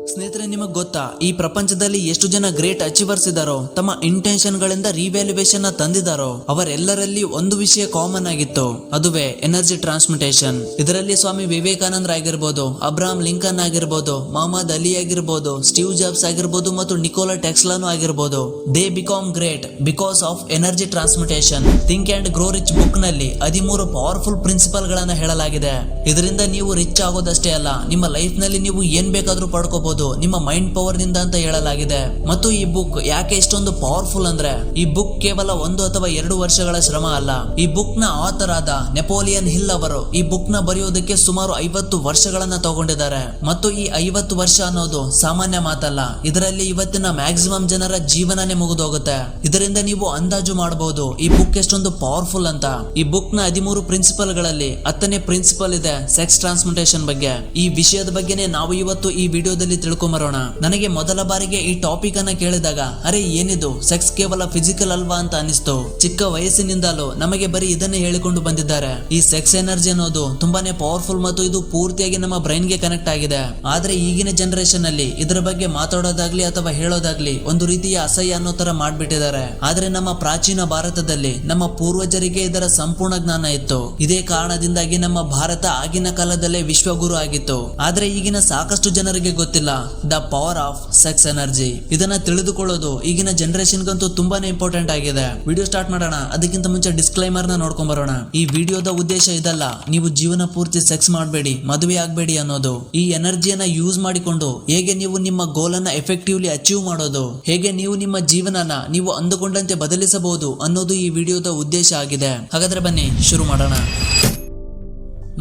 ಸ್ನೇಹಿತರೆ, ನಿಮಗೆ ಗೊತ್ತಾ ಈ ಪ್ರಪಂಚದಲ್ಲಿ ಎಷ್ಟು ಜನ ಗ್ರೇಟ್ ಅಚೀವರ್ಸ್ ಇದ್ದಾರೋ, ತಮ್ಮ ಇಂಟೆನ್ಷನ್ ಗಳಿಂದ ರಿವ್ಯಾಲ್ಯೂಯೇಷನ್ ತಂದಿದ್ದಾರೋ, ಅವರೆಲ್ಲರಲ್ಲಿ ಒಂದು ವಿಷಯ ಕಾಮನ್ ಆಗಿತ್ತು. ಅದುವೇ ಎನರ್ಜಿ ಟ್ರಾನ್ಸ್ಮಿಟೇಷನ್. ಇದರಲ್ಲಿ ಸ್ವಾಮಿ ವಿವೇಕಾನಂದ ಆಗಿರ್ಬೋದು, ಅಬ್ರಹಾಂ ಲಿಂಕನ್ ಆಗಿರ್ಬೋದು, ಮೊಹಮ್ಮದ್ ಅಲಿ ಆಗಿರ್ಬೋದು, ಸ್ಟೀವ್ ಜಾಬ್ಸ್ ಆಗಿರ್ಬೋದು ಮತ್ತು ನಿಕೋಲಾ ಟೆಸ್ಲಾನು ಆಗಿರ್ಬೋದು. They become great because of energy transmutation. Think and grow rich book ನಲ್ಲಿ 13 ಪವರ್ಫುಲ್ ಪ್ರಿನ್ಸಿಪಲ್ ಗಳನ್ನ ಹೇಳಲಾಗಿದೆ. ಇದರಿಂದ ನೀವು ರಿಚ್ ಆಗೋದಷ್ಟೇ ಅಲ್ಲ, ನಿಮ್ಮ ಲೈಫ್ ನಲ್ಲಿ ನೀವು ಏನ್ ಬೇಕಾದ್ರೂ ಪಡ್ಕೋಬಹುದು, ನಿಮ್ಮ ಮೈಂಡ್ ಪವರ್ ನಿಂದ ಅಂತ ಹೇಳಲಾಗಿದೆ. ಮತ್ತು ಈ ಬುಕ್ ಯಾಕೆ ಇಷ್ಟೊಂದು ಪವರ್ಫುಲ್ ಅಂದ್ರೆ, ಈ ಬುಕ್ ಕೇವಲ 1 ಅಥವಾ 2 ವರ್ಷಗಳ ಶ್ರಮ ಅಲ್ಲ. ಈ ಬುಕ್ ನ ಆಥರ್ ಆದ ನೆಪೋಲಿಯನ್ ಹಿಲ್ ಅವರು ಈ ಬುಕ್ ನ ಬರೆಯೋದಕ್ಕೆ ಸುಮಾರು 50 ವರ್ಷಗಳನ್ನ ತಗೊಂಡಿದ್ದಾರೆ. ಮತ್ತು ಈ 50 ವರ್ಷ ಅನ್ನೋದು ಸಾಮಾನ್ಯ ಮಾತಲ್ಲ. ಇದರಲ್ಲಿ ಇವತ್ತಿನ ಮ್ಯಾಕ್ಸಿಮಮ್ ಜನರ ಜೀವನನೇ ಮುಗಿದೋಗುತ್ತೆ. ಇದರಿಂದ ನೀವು ಅಂದಾಜು ಮಾಡಬಹುದು ಈ ಬುಕ್ ಎಷ್ಟೊಂದು ಪವರ್ಫುಲ್ ಅಂತ. ಈ ಬುಕ್ ನ 13 ಪ್ರಿನ್ಸಿಪಲ್ ಗಳಲ್ಲಿ 10ನೇ ಪ್ರಿನ್ಸಿಪಲ್ ಇದೆ ಸೆಕ್ಸ್ ಟ್ರಾನ್ಸ್ಮಿಟೇಷನ್ ಬಗ್ಗೆ. ಈ ವಿಷಯದ ಬಗ್ಗೆನೇ ನಾವು ಇವತ್ತು ಈ ವಿಡಿಯೋದಲ್ಲಿ ತಿಳ್ಕೊಂಬರೋಣ. ನನಗೆ ಮೊದಲ ಬಾರಿಗೆ ಈ ಟಾಪಿಕ್ ಅನ್ನ ಕೇಳಿದಾಗ ಅರೆ ಏನಿದು, ಸೆಕ್ಸ್ ಕೇವಲ ಫಿಸಿಕಲ್ ಅಲ್ವಾ ಅಂತ ಅನಿಸ್ತು. ಚಿಕ್ಕ ವಯಸ್ಸಿನಿಂದಲೂ ನಮಗೆ ಬರೀ ಇದನ್ನೇ ಹೇಳಿಕೊಂಡು ಬಂದಿದ್ದಾರೆ. ಈ ಸೆಕ್ಸ್ ಎನರ್ಜಿ ಅನ್ನೋದು ತುಂಬಾನೇ ಪವರ್ಫುಲ್ ಮತ್ತು ಇದು ಪೂರ್ತಿಯಾಗಿ ನಮ್ಮ ಬ್ರೈನ್ ಗೆ ಕನೆಕ್ಟ್ ಆಗಿದೆ. ಆದ್ರೆ ಈಗಿನ ಜನರೇಷನ್ ಅಲ್ಲಿ ಇದರ ಬಗ್ಗೆ ಮಾತಾಡೋದಾಗ್ಲಿ ಅಥವಾ ಹೇಳೋದಾಗ್ಲಿ ಒಂದು ರೀತಿಯ ಅಸಹ್ಯ ಅನ್ನೋ ತರ ಮಾಡ್ಬಿಟ್ಟಿದ್ದಾರೆ. ಆದ್ರೆ ನಮ್ಮ ಪ್ರಾಚೀನ ಭಾರತದಲ್ಲಿ ನಮ್ಮ ಪೂರ್ವಜರಿಗೆ ಇದರ ಸಂಪೂರ್ಣ ಜ್ಞಾನ ಇತ್ತು. ಇದೇ ಕಾರಣದಿಂದಾಗಿ ನಮ್ಮ ಭಾರತ ಆಗಿನ ಕಾಲದಲ್ಲೇ ವಿಶ್ವಗುರು ಆಗಿತ್ತು. ಆದ್ರೆ ಈಗಿನ ಸಾಕಷ್ಟು ಜನರಿಗೆ ಗೊತ್ತಿಲ್ಲ the power of sex energy. ಇದನ್ನ ತಿಳಿದುಕೊಳ್ಳೋದು ಈಗಿನ ಜನರೇಷನ್ ಗಂತೂ ತುಂಬಾನೇ ಇಂಪಾರ್ಟೆಂಟ್ ಆಗಿದೆ. ವಿಡಿಯೋ ಸ್ಟಾರ್ಟ್ ಮಾಡೋಣ. ಅದಕ್ಕಿಂತ ಮುಂಚೆ ಡಿಸ್ಕ್ಲೈಮರ್ ನ ನೋಡ್ಕೊಂಡ್ ಬರೋಣ. ಈ ವಿಡಿಯೋದ ಉದ್ದೇಶ ಇದಲ್ಲ ನೀವು ಜೀವನ ಪೂರ್ತಿ ಸೆಕ್ಸ್ ಮಾಡಬೇಡಿ, ಮದುವೆ ಆಗ್ಬೇಡಿ ಅನ್ನೋದು. ಈ ಎನರ್ಜಿಯನ್ನ ಯೂಸ್ ಮಾಡಿಕೊಂಡು ಹೇಗೆ ನೀವು ನಿಮ್ಮ ಗೋಲ್ ಅನ್ನ ಎಫೆಕ್ಟಿವ್ಲಿ ಅಚೀವ್ ಮಾಡೋದು, ಹೇಗೆ ನೀವು ನಿಮ್ಮ ಜೀವನನ ನೀವು ಅಂದುಕೊಂಡಂತೆ ಬದಲಿಸಬಹುದು ಅನ್ನೋದು ಈ ವಿಡಿಯೋದ ಉದ್ದೇಶ ಆಗಿದೆ. ಹಾಗಾದ್ರೆ ಬನ್ನಿ ಶುರು ಮಾಡೋಣ.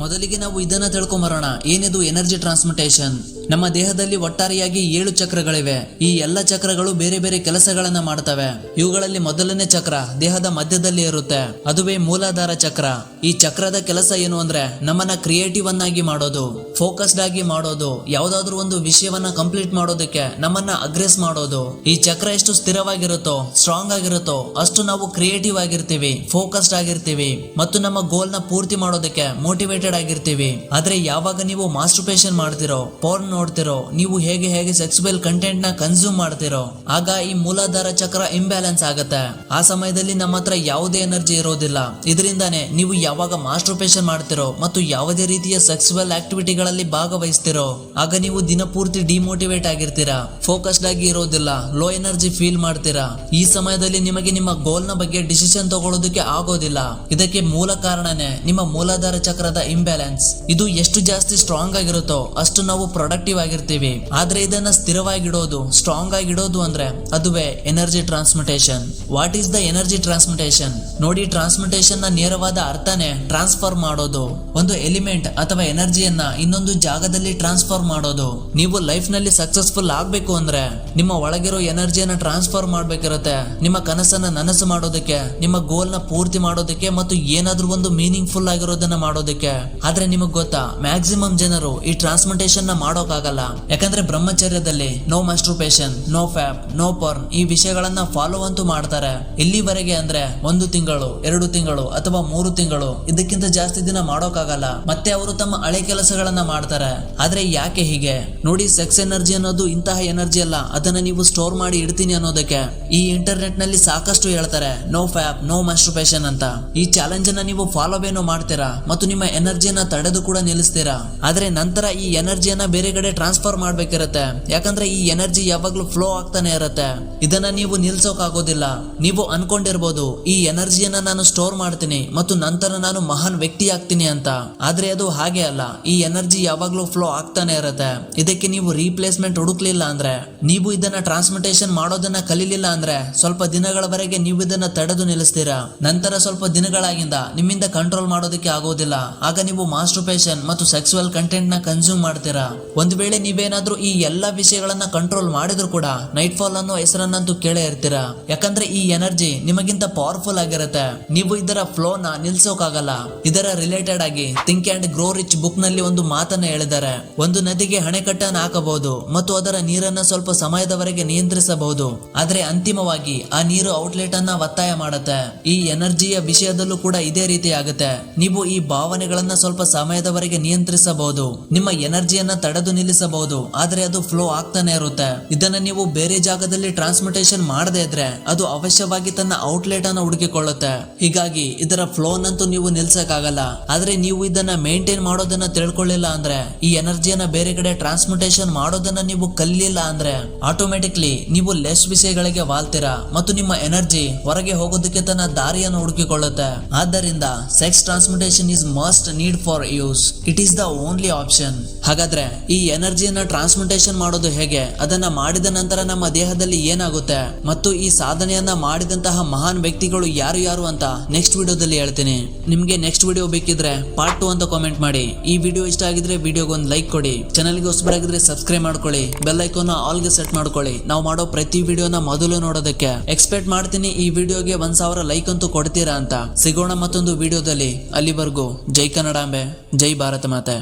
ಮೊದಲಿಗೆ ನಾವು ಇದನ್ನ ತಿಳ್ಕೊಂಬರೋಣ, ಏನಿದು ಎನರ್ಜಿ ಟ್ರಾನ್ಸ್ಮಿಟೇಷನ್. ನಮ್ಮ ದೇಹದಲ್ಲಿ ಒಟ್ಟಾರೆಯಾಗಿ 7 ಚಕ್ರಗಳಿವೆ. ಈ ಎಲ್ಲ ಚಕ್ರಗಳು ಬೇರೆ ಬೇರೆ ಕೆಲಸಗಳನ್ನ ಮಾಡ್ತವೆ. ಇವುಗಳಲ್ಲಿ ಮೊದಲನೇ ಚಕ್ರ ದೇಹದ ಮಧ್ಯದಲ್ಲಿ ಇರುತ್ತೆ, ಅದುವೇ ಮೂಲಾಧಾರ ಚಕ್ರ. ಈ ಚಕ್ರದ ಕೆಲಸ ಏನು ಅಂದ್ರೆ ನಮ್ಮನ್ನ ಕ್ರಿಯೇಟಿವ್ ಅನ್ನಾಗಿ ಮಾಡೋದು, ಫೋಕಸ್ಡ್ ಆಗಿ ಮಾಡೋದು, ಯಾವ್ದಾದ್ರು ಒಂದು ವಿಷಯವನ್ನ ಕಂಪ್ಲೀಟ್ ಮಾಡೋದಕ್ಕೆ ನಮ್ಮನ್ನ ಅಗ್ರೆಸ್ ಮಾಡೋದು. ಈ ಚಕ್ರ ಎಷ್ಟು ಸ್ಥಿರವಾಗಿರುತ್ತೋ, ಸ್ಟ್ರಾಂಗ್ ಆಗಿರುತ್ತೋ ಅಷ್ಟು ನಾವು ಕ್ರಿಯೇಟಿವ್ ಆಗಿರ್ತೀವಿ, ಫೋಕಸ್ಡ್ ಆಗಿರ್ತೀವಿ ಮತ್ತು ನಮ್ಮ ಗೋಲ್ ನ ಪೂರ್ತಿ ಮಾಡೋದಕ್ಕೆ ಮೋಟಿವೇಟೆಡ್ ಆಗಿರ್ತೀವಿ. ಆದ್ರೆ ಯಾವಾಗ ನೀವು ಮಾಸ್ಟರ್ಬೇಷನ್ ಮಾಡ್ತಿರೋ, ಪೋರ್ನ್ ನೋಡ್ತಿರೋ, ನೀವು ಹೇಗೆ ಸೆಕ್ಸುವಲ್ ಕಂಟೆಂಟ್ ನ ಕನ್ಸ್ಯೂಮ್ ಮಾಡ್ತಿರೋ, ಆಗ ಈ ಮೂಲಾಧಾರ ಚಕ್ರ ಇಂಬ್ಯಾಲೆನ್ಸ್ ಆಗತ್ತೆ. ಆ ಸಮಯದಲ್ಲಿ ನಮ್ಮ ಹತ್ರ ಯಾವುದೇ ಎನರ್ಜಿ ಇರೋದಿಲ್ಲ. ಇದರಿಂದಾನೇ ನೀವು ಯಾವಾಗ ಮಾಸ್ಟರ್ಬೇಷನ್ ಮಾಡ್ತಿರೋ ಮತ್ತು ಯಾವುದೇ ರೀತಿಯ ಸೆಕ್ಸುವಲ್ ಆಕ್ಟಿವಿಟಿಗಳಲ್ಲಿ ಭಾಗವಹಿಸ್ತಿರೋ, ಆಗ ನೀವು ದಿನಪೂರ್ತಿ ಡಿಮೋಟಿವೇಟ್ ಆಗಿರ್ತೀರಾ, ಫೋಕಸ್ಡ್ ಆಗಿ ಇರೋದಿಲ್ಲ, ಲೋ ಎನರ್ಜಿ ಫೀಲ್ ಮಾಡ್ತೀರಾ. ಈ ಸಮಯದಲ್ಲಿ ನಿಮಗೆ ನಿಮ್ಮ ಗೋಲ್ ನ ಬಗ್ಗೆ ಡಿಸಿಷನ್ ತಗೊಳ್ಳೋದಕ್ಕೆ ಆಗೋದಿಲ್ಲ. ಇದಕ್ಕೆ ಮೂಲ ಕಾರಣನೇ ನಿಮ್ಮ ಮೂಲಾಧಾರ ಚಕ್ರದ ಇಂಬ್ಯಾಲೆನ್ಸ್. ಇದು ಎಷ್ಟು ಜಾಸ್ತಿ ಸ್ಟ್ರಾಂಗ್ ಆಗಿರುತ್ತೋ ಅಷ್ಟು ನಾವು ಪ್ರೊಡಕ್ಟಿವ್ ಆಗಿರ್ತೀವಿ. ಆದ್ರೆ ಇದನ್ನ ಸ್ಥಿರವಾಗಿಡೋದು, ಸ್ಟ್ರಾಂಗ್ ಆಗಿಡೋದು ಅಂದ್ರೆ ಅದುವೇ energy transmutation. What is the energy transmutation? ನೋಡಿ, ಟ್ರಾನ್ಸ್ಮಿಟೇಷನ್ ನ ನೇರವಾದ ಅರ್ಥನೇ ಟ್ರಾನ್ಸ್ಫರ್ ಮಾಡೋದು. ಒಂದು ಎಲಿಮೆಂಟ್ ಅಥವಾ ಎನರ್ಜಿಯನ್ನ ಇನ್ನೊಂದು ಜಾಗದಲ್ಲಿ ಟ್ರಾನ್ಸ್ಫರ್ ಮಾಡೋದು. ನೀವು ಲೈಫ್ ನಲ್ಲಿ ಸಕ್ಸಸ್ಫುಲ್ ಆಗ್ಬೇಕು ಅಂದ್ರೆ ನಿಮ್ಮ ಒಳಗಿರೋ ಎನರ್ಜಿಯನ್ನ ಟ್ರಾನ್ಸ್ಫರ್ ಮಾಡ್ಬೇಕಿರುತ್ತೆ. ನಿಮ್ಮ ಕನಸನ್ನ ನನಸು ಮಾಡೋದಕ್ಕೆ, ನಿಮ್ಮ ಗೋಲ್ ನ ಪೂರ್ತಿ ಮಾಡೋದಕ್ಕೆ ಮತ್ತು ಏನಾದ್ರೂ ಒಂದು ಮೀನಿಂಗ್ ಫುಲ್ ಆಗಿರೋದನ್ನ ಮಾಡೋದಕ್ಕೆ. ಆದ್ರೆ ನಿಮಗ್ ಗೊತ್ತಾ, ಮ್ಯಾಕ್ಸಿಮಮ್ ಜನರು ಈ ಟ್ರಾನ್ಸ್ಮಿಟೇಷನ್ ನ ಮಾಡೋಕ್ಕಾಗಲ್ಲ. ಯಾಕಂದ್ರೆ ಬ್ರಹ್ಮಚರ್ಯದಲ್ಲಿ ನೋ ಮಾಸ್ಟರ್ಬೇಷನ್, ನೋ ಫ್ಯಾಪ್, ನೋ ಪರ್ನ್ ಈ ವಿಷಯಗಳನ್ನ ಫಾಲೋ ಅಂತೂ ಮಾಡ್ತಾರೆ. ಎಲ್ಲಿವರೆಗೆ ಅಂದ್ರೆ 1 ತಿಂಗಳು, 2 ತಿಂಗಳು ಅಥವಾ 3 ತಿಂಗಳು, ಇದಕ್ಕಿಂತ ಜಾಸ್ತಿ ದಿನ ಮಾಡೋಕ್ಕಾಗಲ್ಲ. ಮತ್ತೆ ಅವರು ತಮ್ಮ ಹಳೆ ಕೆಲಸಗಳನ್ನ ಮಾಡ್ತಾರೆ. ಆದ್ರೆ ಯಾಕೆ ಹೀಗೆ? ನೋಡಿ, ಸೆಕ್ಸ್ ಎನರ್ಜಿ ಅನ್ನೋದು ಇಂತಹ ಎನರ್ಜಿ ಅಲ್ಲ ಅದನ್ನ ನೀವು ಸ್ಟೋರ್ ಮಾಡಿ ಇಡ್ತೀನಿ ಅನ್ನೋದಕ್ಕೆ. ಈ ಇಂಟರ್ನೆಟ್ ನಲ್ಲಿ ಸಾಕಷ್ಟು ಹೇಳ್ತಾರೆ ನೋ ಫ್ಯಾಪ್, ನೋ ಮಾಸ್ಟರ್ಬೇಷನ್ ಅಂತ. ಈ ಚಾಲೆಂಜ್ ಅನ್ನ ನೀವು ಫಾಲೋ ಏನೋ ಮಾಡ್ತೀರಾ ಮತ್ತು ನಿಮ್ಮ ಎನರ್ಜಿಯನ್ನ ತಡೆದು ಕೂಡ ನಿಲ್ಲಿಸ್ತೀರಾ. ಆದ್ರೆ ನಂತರ ಈ ಎನರ್ಜಿಯನ್ನ ಬೇರೆ ಕಡೆ ಟ್ರಾನ್ಸ್ಫರ್ ಮಾಡ್ಬೇಕಿರತ್ತೆ. ಯಾಕಂದ್ರೆ ಈ ಎನರ್ಜಿ ಯಾವಾಗ್ಲೂ ಫ್ಲೋ ಆಗ್ತಾನೆ ಇರತ್ತೆ. ಇದನ್ನ ನೀವು ನಿಲ್ಸೋಕ್ ಆಗೋದಿಲ್ಲ. ನೀವು ಅನ್ಕೊಂಡಿರ್ಬೋದು ಈ ಎನರ್ಜಿಯನ್ನ ನಾನು ಸ್ಟೋರ್ ಮಾಡ್ತೀನಿ ಮತ್ತು ನಂತರ ನಾನು ಮಹಾನ್ ವ್ಯಕ್ತಿ ಆಗ್ತೀನಿ ಅಂತ. ಆದ್ರೆ ಅದು ಹಾಗೆ ಅಲ್ಲ. ಈ ಎನರ್ಜಿ ಯಾವಾಗ್ಲೂ ಫ್ಲೋ ಆಗ್ತಾನೆ ಇರತ್ತೆ. ಇದಕ್ಕೆ ನೀವು ರೀಪ್ಲೇಸ್ಮೆಂಟ್ ಹುಡುಕ್ಲಿಲ್ಲ ಅಂದ್ರೆ, ನೀವು ಇದನ್ನ ಟ್ರಾನ್ಸ್ಮಿಟೇಷನ್ ಮಾಡೋದನ್ನ ಕಲಿಲಿಲ್ಲ ಅಂದ್ರೆ ಸ್ವಲ್ಪ ದಿನಗಳವರೆಗೆ ನೀವು ಇದನ್ನ ತಡೆದು ನಿಲ್ಲಿಸ್ತೀರಾ. ನಂತರ ಸ್ವಲ್ಪ ದಿನಗಳಾಗಿಂದ ನಿಮ್ಮಿಂದ ಕಂಟ್ರೋಲ್ ಮಾಡೋದಕ್ಕೆ ಆಗೋದಿಲ್ಲ. ಆಗ ನೀವು ಮಾಸ್ಟರ್ಬೇಷನ್ ಮತ್ತು ಸೆಕ್ಸುವಲ್ ಕಂಟೆಂಟ್ ನ ಕನ್ಸ್ಯೂಮ್ ಮಾಡ್ತೀರಾ. ಒಂದು ವೇಳೆ ನೀವೇನಾದ್ರೂ ಈ ಎಲ್ಲಾ ವಿಷಯಗಳನ್ನ ಕಂಟ್ರೋಲ್ ಮಾಡಿದ್ರು ಕೂಡ ನೈಟ್ ಫಾಲ್ ಅನ್ನೋ ಹೆಸರನ್ನಂತೂ ಕೇಳೇ ಇರ್ತೀರಾ. ಯಾಕಂದ್ರೆ ಈ ಎನರ್ಜಿ ನಿಮಗಿಂತ ಪವರ್ಫುಲ್ ಆಗಿರುತ್ತೆ. ನೀವು ಇದರ ಫ್ಲೋ ನ ನಿಲ್ಸೋಕಾಗಲ್ಲ. ಇದರ ರಿಲೇಟೆಡ್ ಆಗಿ think and grow rich book ನಲ್ಲಿ ಒಂದು ಮಾತನ್ನ ಹೇಳಿದ್ದಾರೆ. ಒಂದು ನದಿಗೆ ಅಣೆಕಟ್ಟನ್ನು ಹಾಕಬಹುದು ಮತ್ತು ಅದರ ನೀರನ್ನ ಸ್ವಲ್ಪ ಸಮಯದವರೆಗೆ ನಿಯಂತ್ರಿಸಬಹುದು. ಆದ್ರೆ ಅಂತಿಮವಾಗಿ ಆ ನೀರು ಔಟ್ಲೆಟ್ ಅನ್ನ ಒತ್ತಾಯ ಮಾಡುತ್ತೆ. ಈ ಎನರ್ಜಿಯ ವಿಷಯದಲ್ಲೂ ಕೂಡ ಇದೇ ರೀತಿ ಆಗುತ್ತೆ. ನೀವು ಈ ಭಾವನೆಗಳನ್ನ ಅನ್ನ ಸ್ವಲ್ಪ ಸಮಯದವರೆಗೆ ನಿಯಂತ್ರಿಸಬಹುದು, ನಿಮ್ಮ ಎನರ್ಜಿಯನ್ನ ತಡೆದು ನಿಲ್ಲಿಸಬಹುದು, ಆದ್ರೆ ಅದು ಫ್ಲೋ ಆಗ್ತಾನೆ ಇರುತ್ತೆ. ಇದನ್ನ ನೀವು ಬೇರೆ ಜಾಗದಲ್ಲಿ ಟ್ರಾನ್ಸ್ಮಿಟೇಷನ್ ಮಾಡದೇ ಇದ್ರೆ ಅದು ಅವಶ್ಯವಾಗಿ ತನ್ನ ಔಟ್ಲೆಟ್ ಅನ್ನು ಹುಡುಕಿಕೊಳ್ಳುತ್ತೆ. ಹೀಗಾಗಿ ಇದರ ಫ್ಲೋ ನಂತೂ ನೀವು ನಿಲ್ಸಕ್ಕಾಗಲ್ಲ. ಆದ್ರೆ ನೀವು ಇದನ್ನ ಮೇಂಟೈನ್ ಮಾಡೋದನ್ನ ತಿಳ್ಕೊಳ್ಳಿಲ್ಲ ಅಂದ್ರೆ, ಈ ಎನರ್ಜಿಯನ್ನ ಬೇರೆ ಕಡೆ ಟ್ರಾನ್ಸ್ಮಿಟೇಷನ್ ಮಾಡೋದನ್ನ ನೀವು ಕಲಿಲಿಲ್ಲ ಅಂದ್ರೆ ಆಟೋಮೆಟಿಕ್ಲಿ ನೀವು ಲೆಸ್ ವಿಷಯಗಳಿಗೆ ವಾಲ್ತೀರಾ ಮತ್ತು ನಿಮ್ಮ ಎನರ್ಜಿ ಹೊರಗೆ ಹೋಗೋದಕ್ಕೆ ತನ್ನ ದಾರಿಯನ್ನು ಹುಡುಕಿಕೊಳ್ಳುತ್ತೆ. ಆದ್ದರಿಂದ sex transmutation is must need for use. It is the only option. ಹಾಗಾದ್ರೆ ಈ ಎನರ್ಜಿಯನ್ನ ಟ್ರಾನ್ಸ್ಮಿಟೇಷನ್ ಮಾಡೋದು ಹೇಗೆ, ಅದನ್ನ ಮಾಡಿದ ನಂತರ ನಮ್ಮ ದೇಹದಲ್ಲಿ ಏನಾಗುತ್ತೆ ಮತ್ತು ಈ ಸಾಧನೆಯನ್ನ ಮಾಡಿದಂತಹ ಮಹಾನ್ ವ್ಯಕ್ತಿಗಳು ಯಾರು ಯಾರು ಅಂತ ನೆಕ್ಸ್ಟ್ ವಿಡಿಯೋದಲ್ಲಿ ಹೇಳ್ತೀನಿ. ನಿಮ್ಗೆ ನೆಕ್ಸ್ಟ್ ವಿಡಿಯೋ ಬೇಕಿದ್ರೆ ಪಾರ್ಟ್ 2 ಅಂತ ಕಾಮೆಂಟ್ ಮಾಡಿ. ಈ ವಿಡಿಯೋ ಇಷ್ಟ ಆಗಿದ್ರೆ ವಿಡಿಯೋಗೆ ಒಂದು ಲೈಕ್ ಕೊಡಿ. ಚಾನಲ್ಗೆ ಹೊಸಬರಾಗಿದ್ರೆ ಸಬ್ಸ್ಕ್ರೈಬ್ ಮಾಡ್ಕೊಳ್ಳಿ. ಬೆಲ್ ಐಕಾನ್ ಆಲ್ ಗೆ ಸೆಟ್ ಮಾಡ್ಕೊಳ್ಳಿ. ನಾವು ಮಾಡೋ ಪ್ರತಿ ವಿಡಿಯೋನ ಮೊದಲು ನೋಡೋದಕ್ಕೆ. ಎಕ್ಸ್ಪೆಕ್ಟ್ ಮಾಡ್ತೀನಿ ಈ ವಿಡಿಯೋಗೆ 1000 ಲೈಕ್ ಅಂತೂ ಕೊಡ್ತೀರಾ ಅಂತ. ಸಿಗೋಣ ಮತ್ತೊಂದು ವಿಡಿಯೋದಲ್ಲಿ. ಅಲ್ಲಿವರೆಗೂ ಜೈ ಕನ್ನಡಾಂಬೆ, ಜೈ ಭಾರತ ಮಾತೆ.